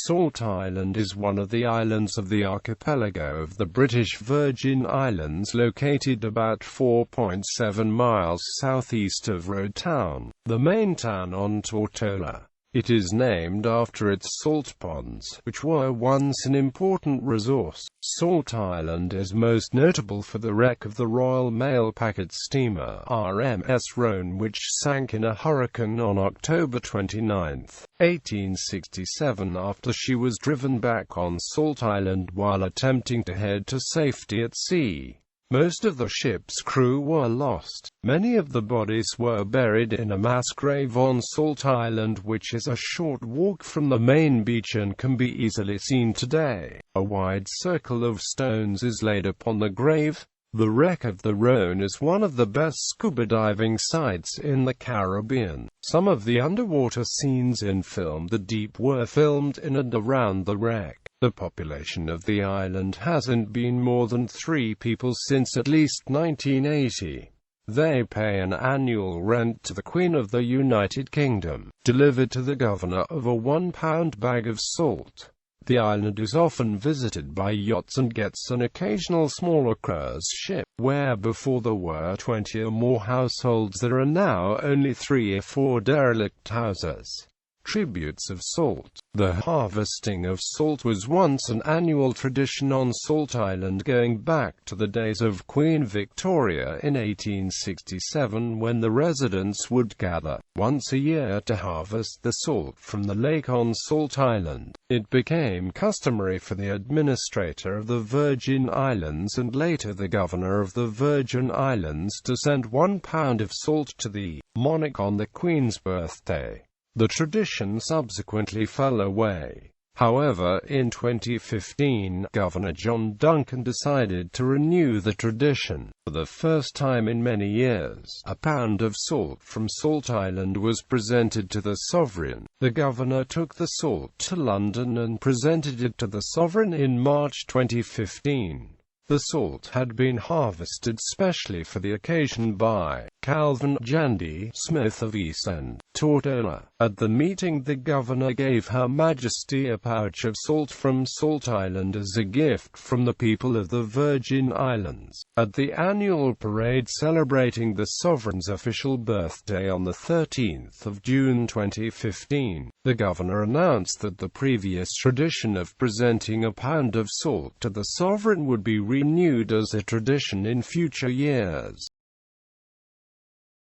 Salt Island is one of the islands of the archipelago of the British Virgin Islands, located about 4.7 miles southeast of Rhone town, the main town on Tortola. It is named after its salt ponds, which were once an important resource. Salt Island is most notable for the wreck of the Royal Mail packet steamer RMS Rhone, which sank in a hurricane on October 29, 1867, after she was driven back on Salt Island while attempting to head to safety at sea. Most of the ship's crew were lost. Many of the bodies were buried in a mass grave on Salt Island, which is a short walk from the main beach and can be easily seen today. A wide circle of stones is laid upon the grave. The wreck of the Rhone is one of the best scuba diving sites in the Caribbean. Some of the underwater scenes in Film the Deep were filmed in and around the wreck. The population of the island hasn't been more than 3 people since at least 1980. They pay an annual rent to the Queen of the United Kingdom, delivered to the governor of a £1 bag of salt. The island is often visited by yachts and gets an occasional smaller cruise ship. Where before there were 20 or more households, there are now only 3 or 4 derelict houses. Tributes of salt. The harvesting of salt was once an annual tradition on Salt Island, going back to the days of Queen Victoria in 1867, when the residents would gather once a year to harvest the salt from the lake on Salt Island. It became customary for the administrator of the Virgin Islands and later the governor of the Virgin Islands to send £1 of salt to the monarch on the Queen's birthday. The tradition subsequently fell away. However, in 2015, Governor John Duncan decided to renew the tradition. For the first time in many years, a pound of salt from Salt Island was presented to the sovereign. The governor took the salt to London and presented it to the sovereign in March 2015. The salt had been harvested specially for the occasion by Calvin Jandy Smith of East End, Tortola. At the meeting, the governor gave Her Majesty a pouch of salt from Salt Island as a gift from the people of the Virgin Islands. At the annual parade celebrating the sovereign's official birthday on the 13th of June 2015, the governor announced that the previous tradition of presenting a pound of salt to the sovereign would be renewed as a tradition in future years.